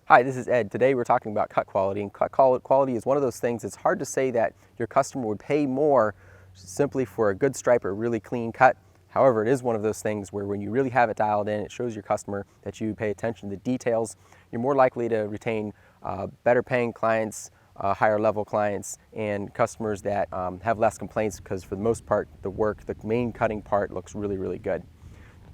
Hi, this is Ed. Today we're talking about cut quality, and cut quality is one of those things it's hard to say that your customer would pay more simply for a good stripe or a really clean cut. However, it is one of those things where when you really have it dialed in, it shows your customer that you pay attention to details. You're more likely to retain better paying clients, higher level clients, and customers that have less complaints because for the most part, the main cutting part looks really, really good.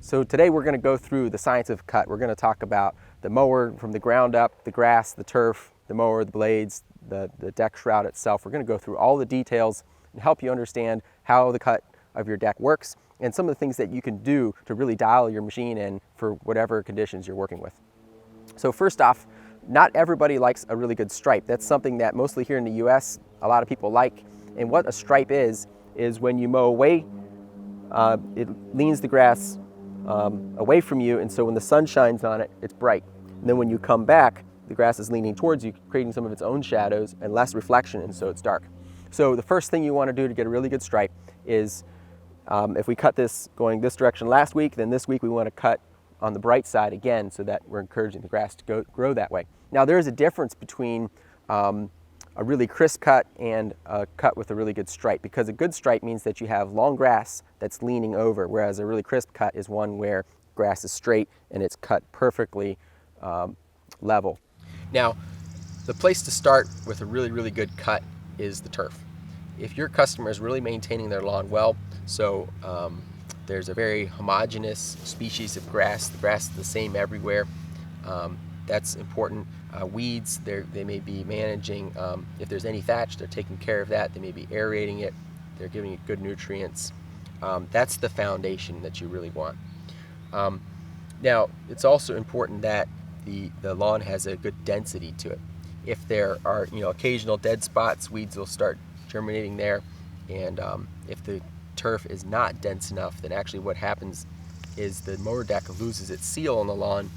So today we're going to go through the science of cut. We're going to talk about the mower from the ground up, the grass, the turf, the mower, the blades, the deck shroud itself. We're going to go through all the details and help you understand how the cut of your deck works and some of the things that you can do to really dial your machine in for whatever conditions you're working with. So first off, not everybody likes a really good stripe. That's something that mostly here in the US, a lot of people like. And what a stripe is when you mow away, it leans the grass away from you, and so when the sun shines on it, it's bright. And then when you come back, the grass is leaning towards you, creating some of its own shadows and less reflection, and so it's dark. So the first thing you want to do to get a really good stripe is, if we cut this going this direction last week, then this week we want to cut on the bright side again so that we're encouraging the grass to grow that way. Now there is a difference between a really crisp cut and a cut with a really good stripe, because a good stripe means that you have long grass that's leaning over, whereas a really crisp cut is one where grass is straight and it's cut perfectly level. Now, the place to start with a really, really good cut is the turf. If your customer is really maintaining their lawn well, so there's a very homogeneous species of grass, the grass is the same everywhere, that's important. Weeds, they may be managing, if there's any thatch, they're taking care of that. They may be aerating it, they're giving it good nutrients. That's the foundation that you really want. Now, it's also important that the lawn has a good density to it. If there are occasional dead spots, weeds will start germinating there. And if the turf is not dense enough, then actually what happens is the mower deck loses its seal on the lawn,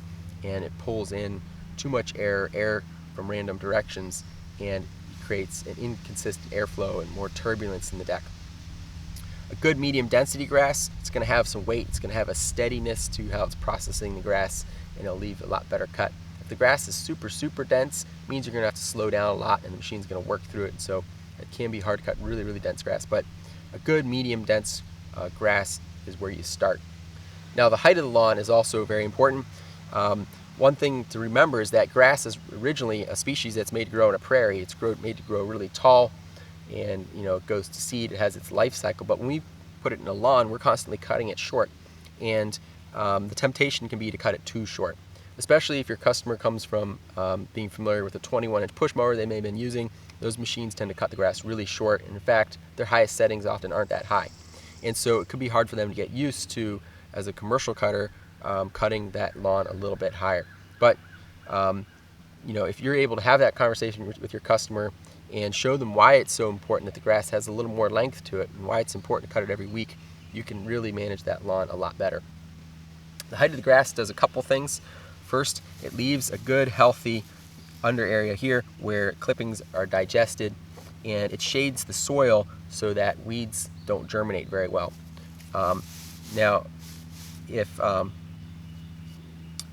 and it pulls in too much air from random directions, and creates an inconsistent airflow and more turbulence in the deck. A good medium density grass, it's going to have some weight, it's going to have a steadiness to how it's processing the grass, and it'll leave a lot better cut. If the grass is super, super dense, it means you're going to have to slow down a lot and the machine's going to work through it, so it can be hard to cut really, really dense grass, but a good medium dense grass is where you start. Now the height of the lawn is also very important. One thing to remember is that grass is originally a species that's made to grow in a prairie. It's made to grow really tall, and it goes to seed, it has its life cycle, but when we put it in a lawn, we're constantly cutting it short, and the temptation can be to cut it too short, especially if your customer comes from being familiar with a 21-inch push mower they may have been using. Those machines tend to cut the grass really short, and in fact their highest settings often aren't that high, and so it could be hard for them to get used to, as a commercial cutter, cutting that lawn a little bit higher. But if you're able to have that conversation with your customer and show them why it's so important that the grass has a little more length to it and why it's important to cut it every week, you can really manage that lawn a lot better. The height of the grass does a couple things. First, it leaves a good, healthy under area here where clippings are digested, and it shades the soil so that weeds don't germinate very well. Now,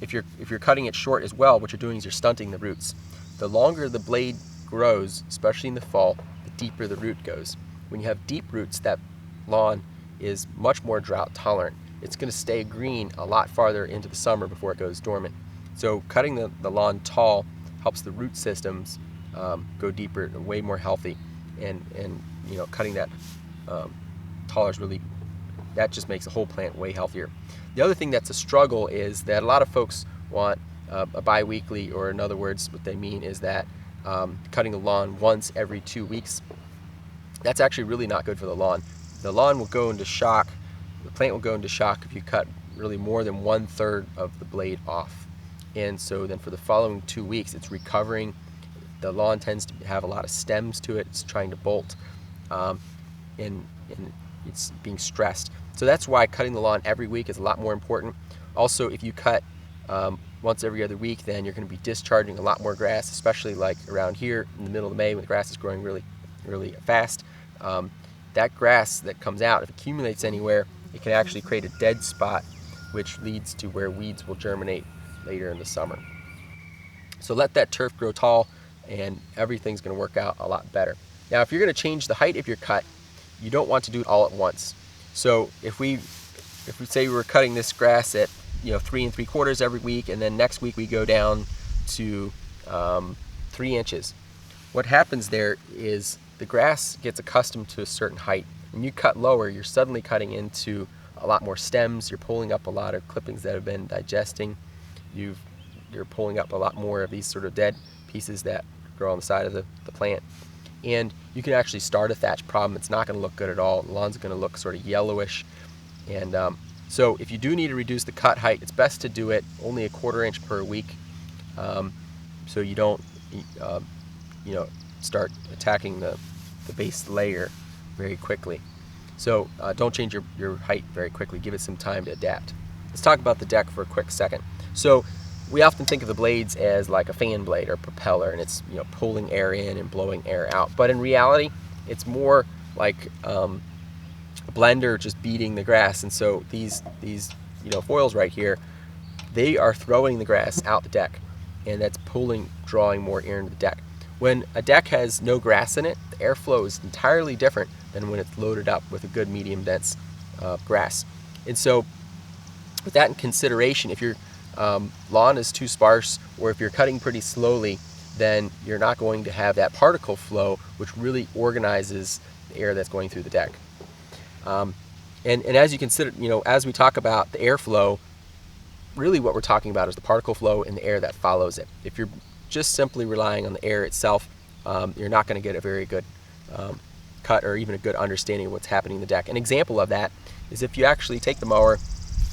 if you're cutting it short as well, what you're doing is you're stunting the roots. The longer the blade grows, especially in the fall, the deeper the root goes. When you have deep roots, that lawn is much more drought tolerant. It's going to stay green a lot farther into the summer before it goes dormant. So cutting the lawn tall helps the root systems go deeper, way more healthy, and cutting that taller is really, that just makes the whole plant way healthier. The other thing that's a struggle is that a lot of folks want a bi-weekly, or in other words, what they mean is that cutting the lawn once every 2 weeks. That's actually really not good for the lawn. The lawn will go into shock, the plant will go into shock if you cut really more than 1/3 of the blade off. And so then for the following 2 weeks, it's recovering. The lawn tends to have a lot of stems to it. It's trying to bolt, and it's being stressed. So that's why cutting the lawn every week is a lot more important. Also, if you cut once every other week, then you're going to be discharging a lot more grass, especially like around here in the middle of May when the grass is growing really, really fast. That grass that comes out, if it accumulates anywhere, it can actually create a dead spot, which leads to where weeds will germinate later in the summer. So let that turf grow tall and everything's going to work out a lot better. Now if you're going to change the height of your cut, you don't want to do it all at once. So if we say we were cutting this grass at 3 3/4 every week, and then next week we go down to 3 inches, what happens there is the grass gets accustomed to a certain height. When you cut lower, you're suddenly cutting into a lot more stems. You're pulling up a lot of clippings that have been digesting. You're pulling up a lot more of these sort of dead pieces that grow on the side of the plant. And you can actually start a thatch problem. It's not going to look good at all. The lawn's going to look sort of yellowish. And so if you do need to reduce the cut height, it's best to do it only 1/4 inch per week, so you don't start attacking the base layer very quickly. So don't change your height very quickly. Give it some time to adapt. Let's talk about the deck for a quick second. So we often think of the blades as like a fan blade or propeller, and it's pulling air in and blowing air out. But in reality, it's more like a blender just beating the grass. And so these foils right here, they are throwing the grass out the deck, and that's drawing more air into the deck. When a deck has no grass in it, the airflow is entirely different than when it's loaded up with a good medium dense grass. And so with that in consideration, if your lawn is too sparse, or if you're cutting pretty slowly, then you're not going to have that particle flow, which really organizes the air that's going through the deck. And as you consider, as we talk about the airflow, really what we're talking about is the particle flow and the air that follows it. If you're just simply relying on the air itself, you're not going to get a very good cut or even a good understanding of what's happening in the deck. An example of that is if you actually take the mower,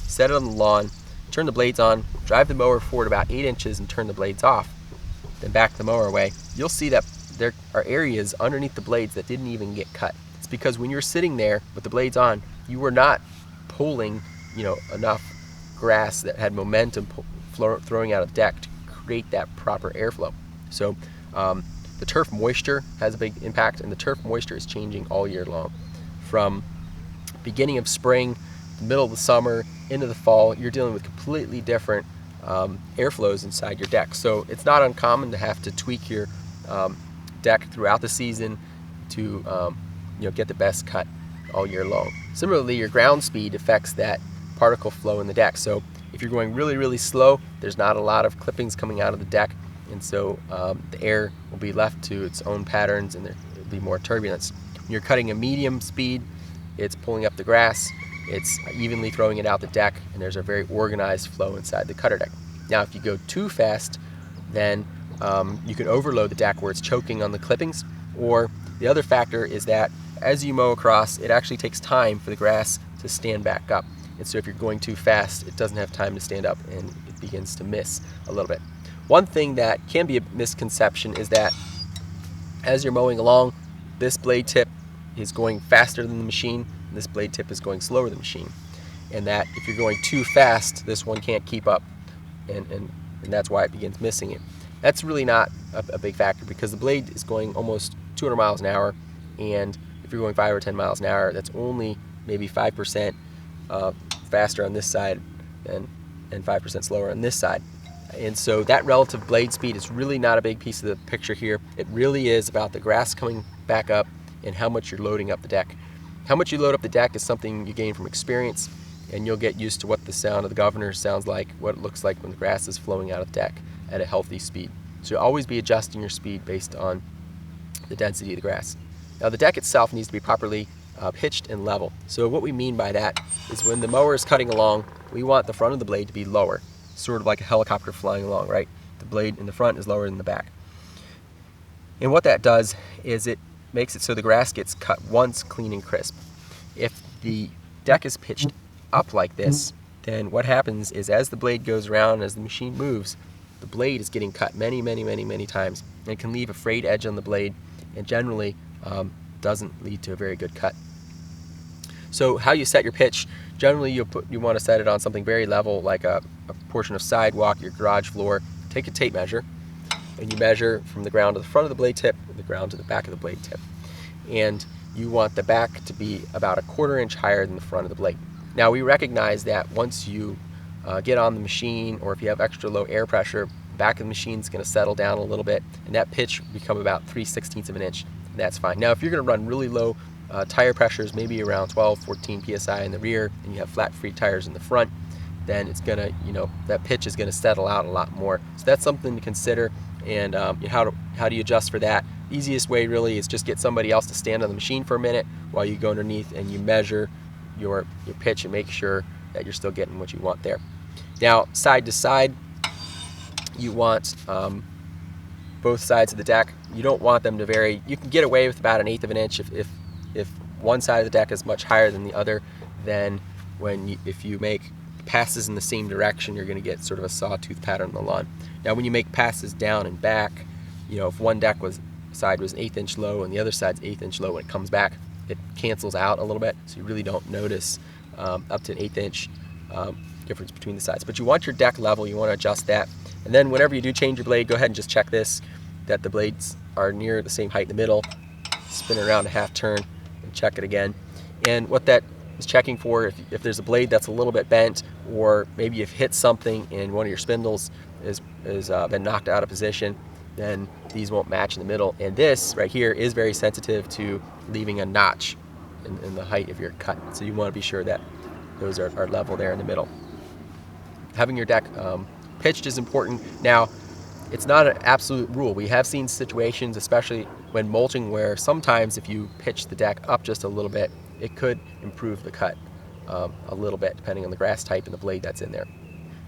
set it on the lawn, turn the blades on, drive the mower forward about 8 inches and turn the blades off, then back the mower away, you'll see that there are areas underneath the blades that didn't even get cut. It's because when you're sitting there with the blades on, you were not pulling enough grass that had momentum throwing out of the deck to create that proper airflow. So the turf moisture has a big impact, and the turf moisture is changing all year long. From beginning of spring, the middle of the summer, into the fall, you're dealing with completely different airflows inside your deck. So it's not uncommon to have to tweak your deck throughout the season to get the best cut all year long. Similarly, your ground speed affects that particle flow in the deck. So if you're going really, really slow, there's not a lot of clippings coming out of the deck, and so the air will be left to its own patterns, and there will be more turbulence. When you're cutting a medium speed, it's pulling up the grass, it's evenly throwing it out the deck, and there's a very organized flow inside the cutter deck. Now if you go too fast, then you can overload the deck where it's choking on the clippings, or the other factor is that as you mow across, it actually takes time for the grass to stand back up. And so if you're going too fast, it doesn't have time to stand up and it begins to miss a little bit. One thing that can be a misconception is that as you're mowing along, this blade tip is going faster than the machine, and this blade tip is going slower than the machine. And that if you're going too fast, this one can't keep up, and that's why it begins missing it. That's really not a big factor, because the blade is going almost 200 miles an hour, and if you're going 5 or 10 miles an hour, that's only maybe 5% faster on this side and 5% slower on this side. And so that relative blade speed is really not a big piece of the picture here. It really is about the grass coming back up and how much you're loading up the deck. How much you load up the deck is something you gain from experience, and you'll get used to what the sound of the governor sounds like, what it looks like when the grass is flowing out of the deck at a healthy speed. So you'll always be adjusting your speed based on the density of the grass. Now the deck itself needs to be properly pitched and level. So what we mean by that is when the mower is cutting along, we want the front of the blade to be lower, sort of like a helicopter flying along, right? The blade in the front is lower than the back. And what that does is it makes it so the grass gets cut once, clean and crisp. If the deck is pitched up like this, then what happens is as the blade goes around, as the machine moves, the blade is getting cut many, many, many, many times. And it can leave a frayed edge on the blade, and generally doesn't lead to a very good cut. So how you set your pitch, generally you want to set it on something very level, like a portion of sidewalk, your garage floor. Take a tape measure, and you measure from the ground to the front of the blade tip, and the ground to the back of the blade tip. And you want the back to be about 1/4 inch higher than the front of the blade. Now we recognize that once you get on the machine, or if you have extra low air pressure, back of the machine is going to settle down a little bit, and that pitch will become about 3/16 of an inch, and that's fine. Now if you're going to run really low tire pressures, maybe around 12-14 psi in the rear, and you have flat free tires in the front, then it's going to, that pitch is going to settle out a lot more. So that's something to consider. And how do you adjust for that? The easiest way really is just get somebody else to stand on the machine for a minute while you go underneath and you measure your pitch and make sure that you're still getting what you want there. Now side to side, you want both sides of the deck. You don't want them to vary. You can get away with about 1/8 of an inch if one side of the deck is much higher than the other. Then if you make passes in the same direction, you're going to get sort of a sawtooth pattern on the lawn. Now when you make passes down and back, if one side was 1/8 inch low and the other side's 1/8 inch low, when it comes back, it cancels out a little bit, so you really don't notice up to an 1/8 inch difference between the sides. But you want your deck level, you want to adjust that. And then whenever you do change your blade, go ahead and just check this, that the blades are near the same height in the middle. Spin it around a half turn and check it again. And what that is checking for, if there's a blade that's a little bit bent, or maybe you've hit something and one of your spindles has been knocked out of position, then these won't match in the middle. And this right here is very sensitive to leaving a notch in the height of your cut. So you want to be sure that those are level there in the middle. Having your deck pitched is important. Now, it's not an absolute rule. We have seen situations, especially when mulching, where sometimes if you pitch the deck up just a little bit, it could improve the cut a little bit, depending on the grass type and the blade that's in there.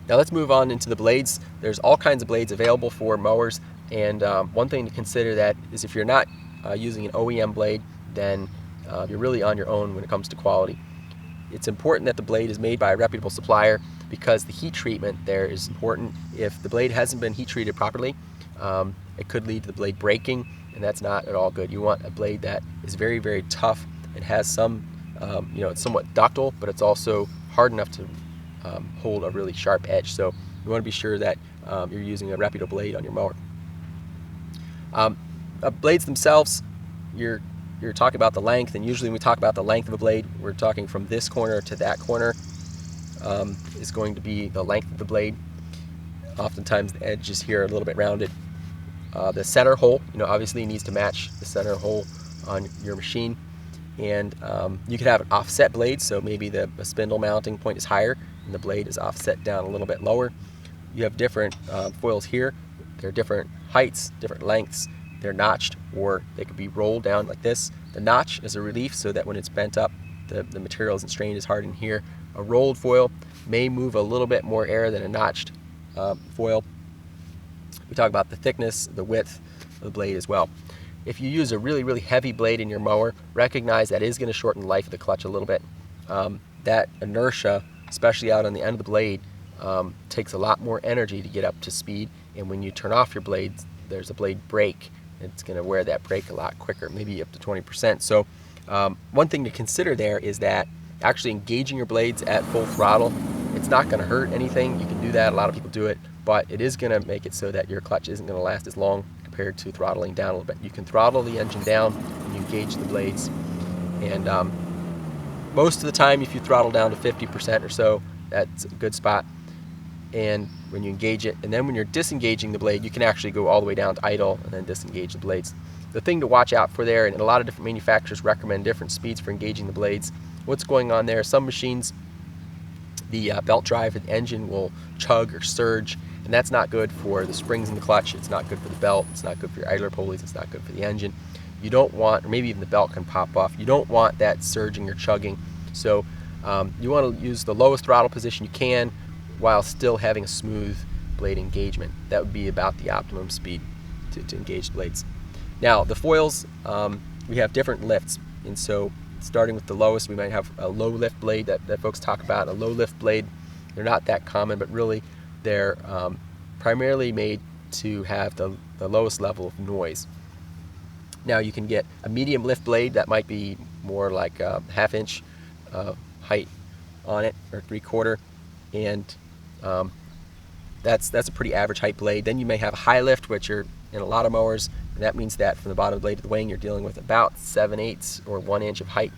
Now let's move on into the blades. There's all kinds of blades available for mowers, and one thing to consider that is if you're not using an OEM blade, then you're really on your own when it comes to quality. It's important that the blade is made by a reputable supplier, because the heat treatment there is important. If the blade hasn't been heat treated properly, it could lead to the blade breaking, and that's not at all good. You want a blade that is very, very tough and has some, it's somewhat ductile, but it's also hard enough to hold a really sharp edge. So you want to be sure that you're using a reputable blade on your mower. Blades themselves, you're talking about the length, and usually when we talk about the length of a blade, we're talking from this corner to that corner is going to be the length of the blade. Oftentimes the edges here are a little bit rounded. The center hole, obviously needs to match the center hole on your machine. And you could have an offset blade, so maybe the spindle mounting point is higher and the blade is offset down a little bit lower. You have different foils here. They're different heights, different lengths. They're notched, or they could be rolled down like this. The notch is a relief so that when it's bent up, the material isn't strained as hard in here. A rolled foil may move a little bit more air than a notched foil. We talk about the thickness, the width of the blade as well. If you use a really, really heavy blade in your mower, recognize that is going to shorten the life of the clutch a little bit. That inertia, especially out on the end of the blade, takes a lot more energy to get up to speed, and when you turn off your blades, there's a blade brake. It's going to wear that brake a lot quicker, maybe up to 20%. So one thing to consider there is that actually engaging your blades at full throttle, it's not going to hurt anything. You can do that, a lot of people do it, but it is going to make it so that your clutch isn't going to last as long compared to throttling down a little bit. You can throttle the engine down when you engage the blades, and most of the time if you throttle down to 50% or so, that's a good spot. And when you engage it, and then when you're disengaging the blade, you can actually go all the way down to idle and then disengage the blades. The thing to watch out for there, and a lot of different manufacturers recommend different speeds for engaging the blades. What's going on there? Some machines, the belt drive and the engine will chug or surge, and that's not good for the springs in the clutch. It's not good for the belt. It's not good for your idler pulleys. It's not good for the engine. You don't want, or maybe even the belt can pop off. You don't want that surging or chugging. So you want to use the lowest throttle position you can while still having a smooth blade engagement. That would be about the optimum speed to engage the blades. Now the foils, we have different lifts, and so starting with the lowest, we might have a low lift blade that folks talk about. A low lift blade, they're not that common, but really they're primarily made to have the lowest level of noise. Now you can get a medium lift blade that might be more like a 1/2 inch height on it, or 3/4, and that's a pretty average height blade. Then you may have a high lift, which are in a lot of mowers, and that means that from the bottom of the blade to the wing, you're dealing with about 7/8 or 1 inch of height.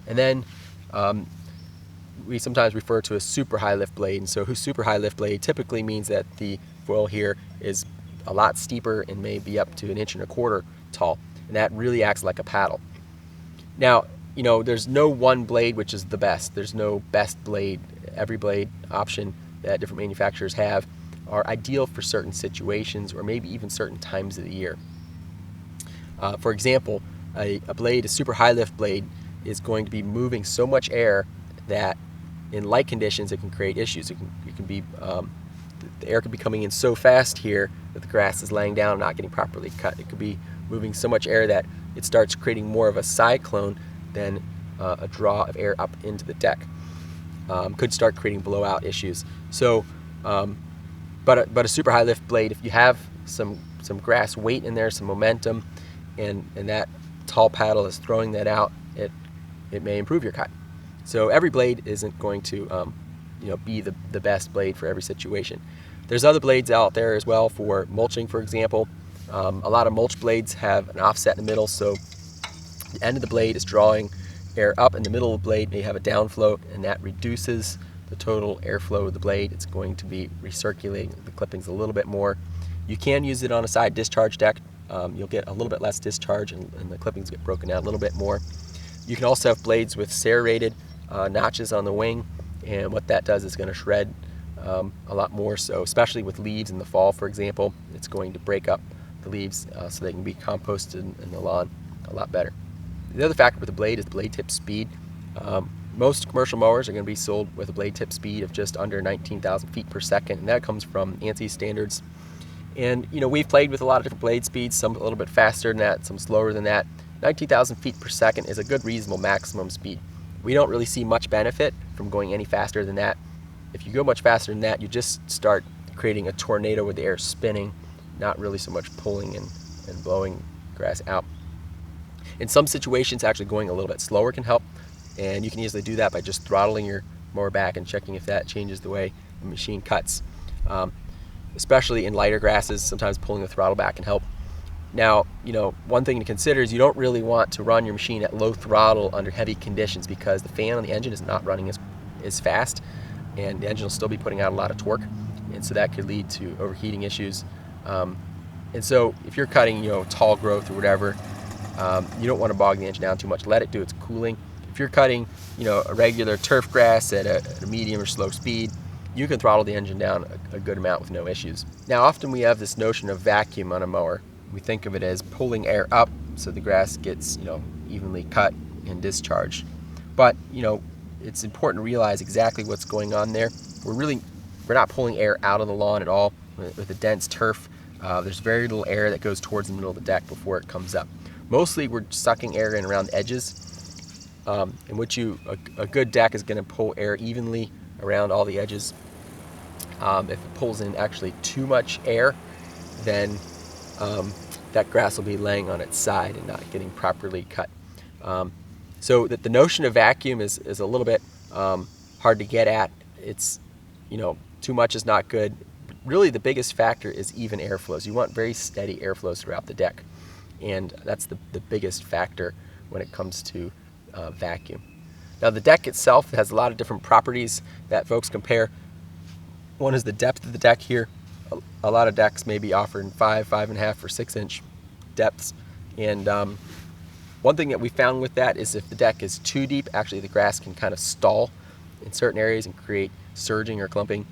And then we sometimes refer to a super high lift blade, and so super high lift blade typically means that the foil here is a lot steeper and may be up to 1.25 inches tall, and that really acts like a paddle. Now, there's no one blade which is the best. There's no best blade. Every blade option that different manufacturers have are ideal for certain situations or maybe even certain times of the year. For example, a super high lift blade is going to be moving so much air that in light conditions it can create issues. It can be the air could be coming in so fast here that the grass is laying down and not getting properly cut. It could be moving so much air that it starts creating more of a cyclone than a draw of air up into the deck. Could start creating blowout issues. So, but a super high lift blade, if you have some grass weight in there, some momentum, and that tall paddle is throwing that out, it may improve your cut. So every blade isn't going to be the best blade for every situation. There's other blades out there as well for mulching, for example. A lot of mulch blades have an offset in the middle, so the end of the blade is drawing air up, and the middle of the blade may have a downflow, and that reduces the total airflow of the blade. It's going to be recirculating the clippings a little bit more. You can use it on a side discharge deck. You'll get a little bit less discharge, and the clippings get broken out a little bit more. You can also have blades with serrated notches on the wing, and what that does is going to shred a lot more. So especially with leaves in the fall, for example, it's going to break up the leaves so they can be composted in the lawn a lot better. The other factor with the blade is the blade tip speed. Most commercial mowers are going to be sold with a blade tip speed of just under 19,000 feet per second, and that comes from ANSI standards. And we've played with a lot of different blade speeds, some a little bit faster than that, some slower than that. 19,000 feet per second is a good reasonable maximum speed. We don't really see much benefit from going any faster than that. If you go much faster than that, you just start creating a tornado with the air spinning, not really so much pulling and blowing grass out. In some situations, actually going a little bit slower can help, and you can easily do that by just throttling your mower back and checking if that changes the way the machine cuts. Especially in lighter grasses, sometimes pulling the throttle back can help. Now, one thing to consider is you don't really want to run your machine at low throttle under heavy conditions, because the fan on the engine is not running as fast, and the engine will still be putting out a lot of torque, and so that could lead to overheating issues. And so if you're cutting tall growth or whatever, you don't want to bog the engine down too much. Let it do its cooling. If you're cutting a regular turf grass at a medium or slow speed, you can throttle the engine down a good amount with no issues. Now, often we have this notion of vacuum on a mower. We think of it as pulling air up so the grass gets evenly cut and discharged. But it's important to realize exactly what's going on there. We're not pulling air out of the lawn at all. With a dense turf, there's very little air that goes towards the middle of the deck before it comes up. Mostly we're sucking air in around edges, in which a good deck is going to pull air evenly around all the edges. If it pulls in actually too much air, then that grass will be laying on its side and not getting properly cut. So that the notion of vacuum is a little bit hard to get at. It's too much is not good. Really, the biggest factor is even airflows. You want very steady airflows throughout the deck, and that's the biggest factor when it comes to vacuum. Now, the deck itself has a lot of different properties that folks compare. One is the depth of the deck here. A lot of decks may be offering 5, 5.5, or 6 inch depths, and one thing that we found with that is if the deck is too deep, actually the grass can kind of stall in certain areas and create surging or clumping.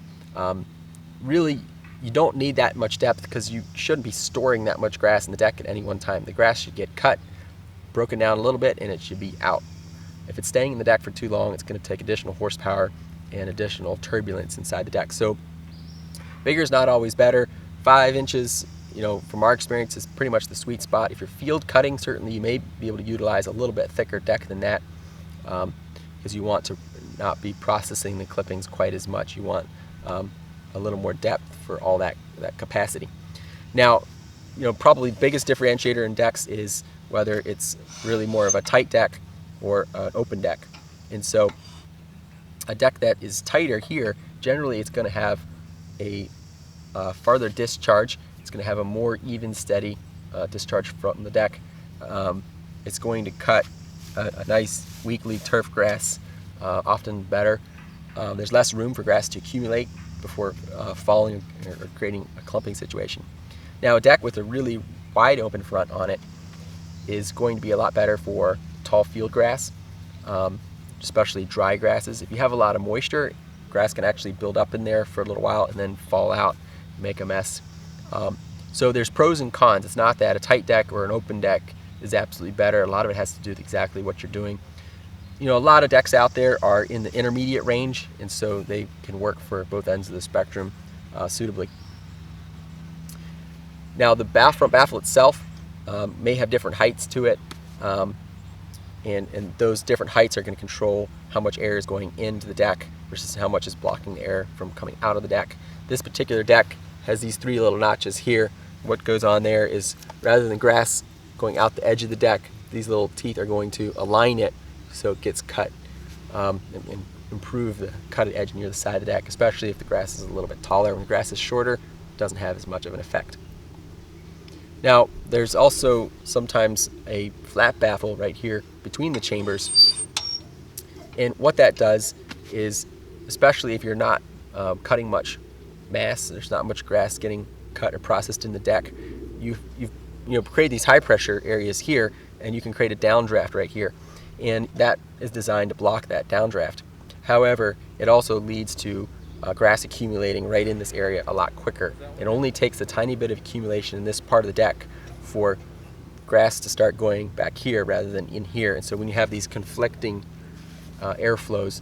Really, you don't need that much depth because you shouldn't be storing that much grass in the deck at any one time. The grass should get cut, broken down a little bit, and it should be out. If it's staying in the deck for too long, it's going to take additional horsepower and additional turbulence inside the deck. So bigger is not always better. 5 inches, from our experience, is pretty much the sweet spot. If you're field cutting, certainly you may be able to utilize a little bit thicker deck than that, because you want to not be processing the clippings quite as much. You want a little more depth for all that capacity. Now, probably the biggest differentiator in decks is whether it's really more of a tight deck or an open deck. And so a deck that is tighter here, generally it's going to have a farther discharge. It's going to have a more even, steady discharge from the deck. It's going to cut a nice weakly turf grass often better. There's less room for grass to accumulate, before falling or creating a clumping situation. Now, a deck with a really wide open front on it is going to be a lot better for tall field grass, especially dry grasses. If you have a lot of moisture, grass can actually build up in there for a little while and then fall out and make a mess. So there's pros and cons. It's not that a tight deck or an open deck is absolutely better. A lot of it has to do with exactly what you're doing. You know, a lot of decks out there are in the intermediate range, and so they can work for both ends of the spectrum suitably. Now, the front baffle itself may have different heights to it, and those different heights are going to control how much air is going into the deck versus how much is blocking the air from coming out of the deck. This particular deck has these 3 little notches here. What goes on there is, rather than grass going out the edge of the deck, these little teeth are going to align it so it gets cut and improve the cutted edge near the side of the deck, especially if the grass is a little bit taller. When the grass is shorter, it doesn't have as much of an effect. Now, there's also sometimes a flat baffle right here between the chambers, and what that does is, especially if you're not cutting much mass, there's not much grass getting cut or processed in the deck, you've create these high pressure areas here, and you can create a downdraft right here, and that is designed to block that downdraft. However, it also leads to grass accumulating right in this area a lot quicker. It only takes a tiny bit of accumulation in this part of the deck for grass to start going back here rather than in here, and so when you have these conflicting airflows,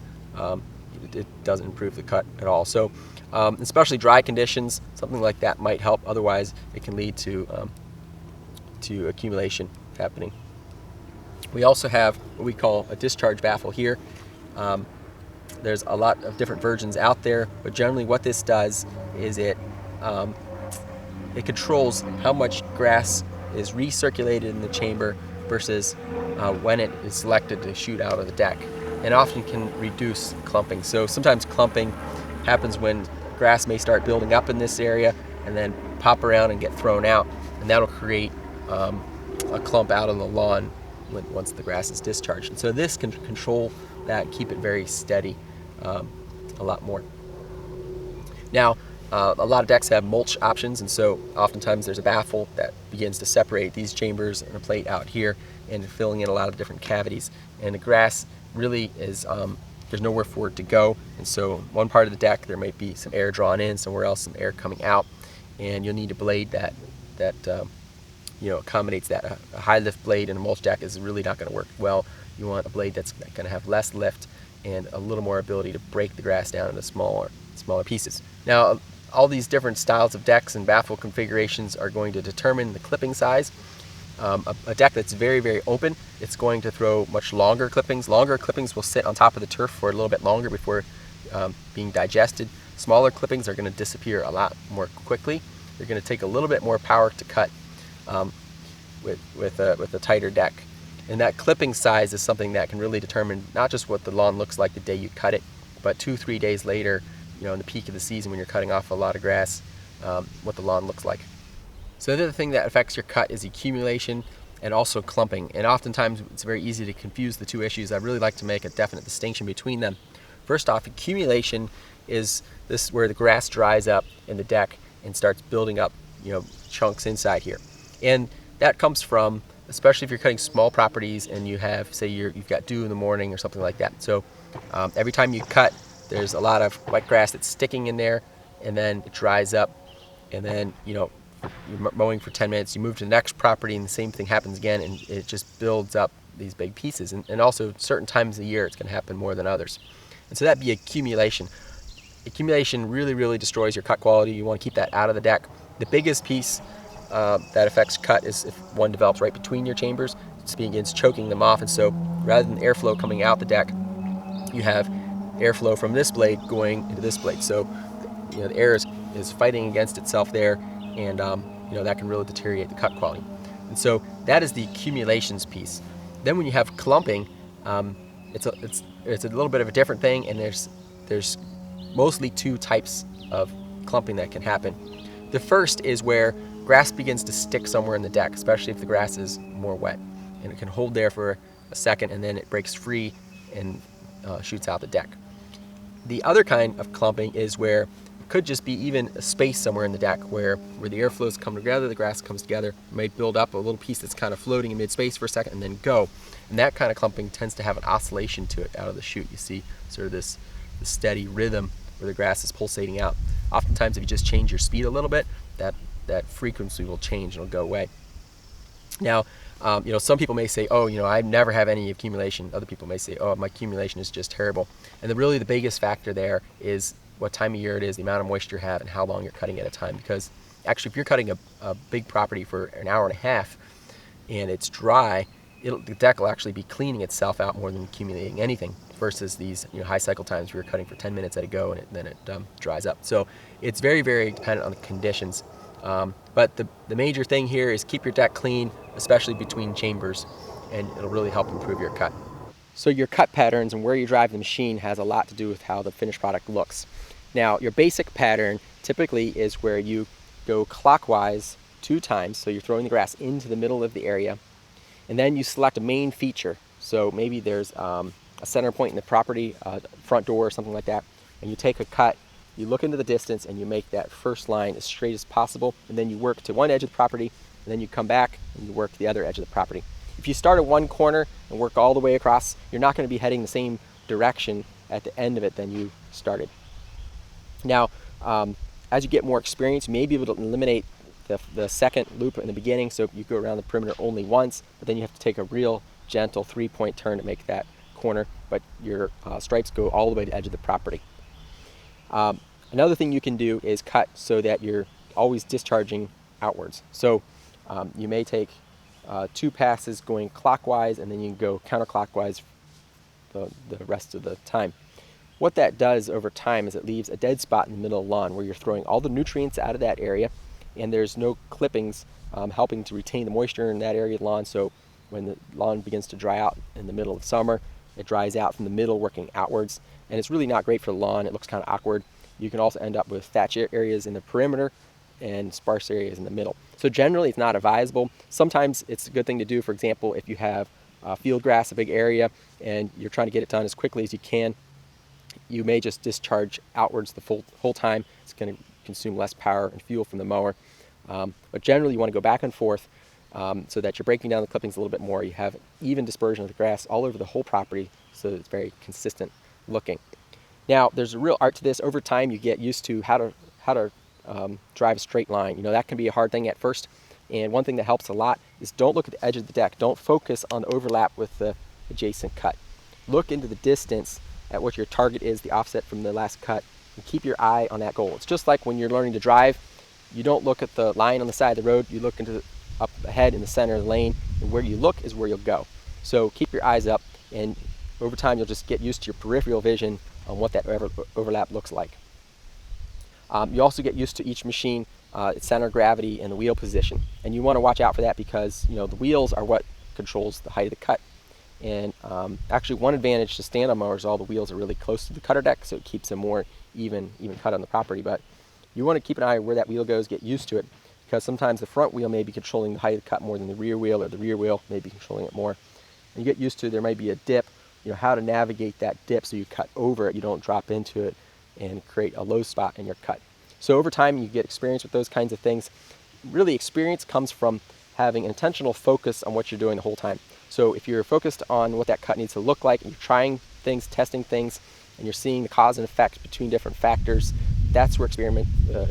it doesn't improve the cut at all. So especially dry conditions, something like that might help. Otherwise, it can lead to accumulation happening. We also have what we call a discharge baffle here. There's a lot of different versions out there, but generally what this does is it controls how much grass is recirculated in the chamber versus when it is selected to shoot out of the deck, and often can reduce clumping. So sometimes clumping happens when grass may start building up in this area and then pop around and get thrown out, and that'll create a clump out on the lawn once the grass is discharged. And so this can control that, keep it very steady a lot more. Now, a lot of decks have mulch options, and so oftentimes there's a baffle that begins to separate these chambers and a plate out here and filling in a lot of different cavities. And the grass really is, there's nowhere for it to go, and so one part of the deck there might be some air drawn in, somewhere else some air coming out, and you'll need a blade that accommodates that. A high lift blade in a mulch deck is really not going to work well. You want a blade that's going to have less lift and a little more ability to break the grass down into smaller pieces. Now, all these different styles of decks and baffle configurations are going to determine the clipping size. A deck that's very, very open, it's going to throw much longer clippings. Longer clippings will sit on top of the turf for a little bit longer before being digested. Smaller clippings are going to disappear a lot more quickly. They're going to take a little bit more power to cut with a tighter deck. And that clipping size is something that can really determine not just what the lawn looks like the day you cut it, but 2-3 days later, in the peak of the season when you're cutting off a lot of grass, what the lawn looks like. So the other thing that affects your cut is accumulation and also clumping. And oftentimes it's very easy to confuse the two issues. I really like to make a definite distinction between them. First off, accumulation is this where the grass dries up in the deck and starts building up, chunks inside here. And that comes from, especially if you're cutting small properties and you have, say you've got dew in the morning or something like that. So every time you cut, there's a lot of wet grass that's sticking in there, and then it dries up, and then you're mowing for 10 minutes, you move to the next property and the same thing happens again, and it just builds up these big pieces. And also certain times of the year it's going to happen more than others. And so that'd be accumulation. Accumulation really, really destroys your cut quality. You want to keep that out of the deck. The biggest piece that affects cut is if one develops right between your chambers. It begins choking them off, and so rather than airflow coming out the deck, you have airflow from this blade going into this blade. So the air is fighting against itself there, and that can really deteriorate the cut quality. And so that is the accumulations piece. Then when you have clumping, it's a little bit of a different thing, and there's mostly two types of clumping that can happen. The first is where grass begins to stick somewhere in the deck, especially if the grass is more wet, and it can hold there for a second and then it breaks free and shoots out the deck. The other kind of clumping is where could just be even a space somewhere in the deck where the airflows come together, the grass comes together, it may build up a little piece that's kind of floating in mid-space for a second and then go. And that kind of clumping tends to have an oscillation to it out of the chute. You see sort of this steady rhythm where the grass is pulsating out. Oftentimes if you just change your speed a little bit, that frequency will change and it'll go away. Now, some people may say, oh, I never have any accumulation. Other people may say, oh, my accumulation is just terrible. And really the biggest factor there is what time of year it is, the amount of moisture you have, and how long you're cutting at a time. Because actually, if you're cutting a big property for an hour and a half and it's dry, the deck will actually be cleaning itself out more than accumulating anything, versus these high cycle times where you're cutting for 10 minutes at a go and then it dries up. So it's very, very dependent on the conditions. But the major thing here is keep your deck clean, especially between chambers, and it'll really help improve your cut. So your cut patterns and where you drive the machine has a lot to do with how the finished product looks. Now, your basic pattern typically is where you go clockwise 2 times, so you're throwing the grass into the middle of the area, and then you select a main feature. So maybe there's a center point in the property, front door or something like that, and you take a cut, you look into the distance, and you make that first line as straight as possible, and then you work to one edge of the property, and then you come back and you work to the other edge of the property. If you start at one corner and work all the way across, you're not going to be heading the same direction at the end of it than you started. Now, as you get more experience, you may be able to eliminate the second loop in the beginning, so you go around the perimeter only once, but then you have to take a real gentle 3-point turn to make that corner, but your stripes go all the way to the edge of the property. Another thing you can do is cut so that you're always discharging outwards. So you may take 2 passes going clockwise, and then you can go counterclockwise the rest of the time. What that does over time is it leaves a dead spot in the middle of the lawn where you're throwing all the nutrients out of that area, and there's no clippings helping to retain the moisture in that area of the lawn. So when the lawn begins to dry out in the middle of summer, it dries out from the middle working outwards, and it's really not great for the lawn. It looks kind of awkward. You can also end up with thatch areas in the perimeter and sparse areas in the middle. So generally it's not advisable. Sometimes it's a good thing to do. For example, if you have field grass, a big area, and you're trying to get it done as quickly as you can, you may just discharge outwards the whole time. It's going to consume less power and fuel from the mower. But generally you want to go back and forth so that you're breaking down the clippings a little bit more. You have even dispersion of the grass all over the whole property, so it's very consistent looking. Now, there's a real art to this. Over time, you get used to how to drive a straight line. That can be a hard thing at first. And one thing that helps a lot is don't look at the edge of the deck. Don't focus on the overlap with the adjacent cut. Look into the distance at what your target is, the offset from the last cut, and keep your eye on that goal. It's just like when you're learning to drive. You don't look at the line on the side of the road. You look up ahead in the center of the lane, and where you look is where you'll go. So keep your eyes up, and over time you'll just get used to your peripheral vision on what that overlap looks like. You also get used to each machine, its center of gravity and the wheel position. And you want to watch out for that because the wheels are what controls the height of the cut. And actually one advantage to stand-on mowers is all the wheels are really close to the cutter deck, so it keeps a more even cut on the property. But you want to keep an eye on where that wheel goes, get used to it, because sometimes the front wheel may be controlling the height of the cut more than the rear wheel, or the rear wheel may be controlling it more. And you get used to there may be a dip, how to navigate that dip so you cut over it, you don't drop into it and create a low spot in your cut. So over time you get experience with those kinds of things. Really, experience comes from having an intentional focus on what you're doing the whole time. So if you're focused on what that cut needs to look like, and you're trying things, testing things, and you're seeing the cause and effect between different factors, that's where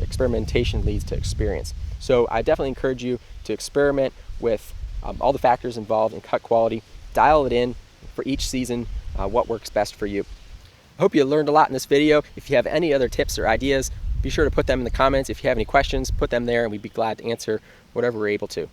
experimentation leads to experience. So I definitely encourage you to experiment with all the factors involved in cut quality, dial it in for each season, what works best for you. I hope you learned a lot in this video. If you have any other tips or ideas, be sure to put them in the comments. If you have any questions, put them there, and we'd be glad to answer whatever we're able to.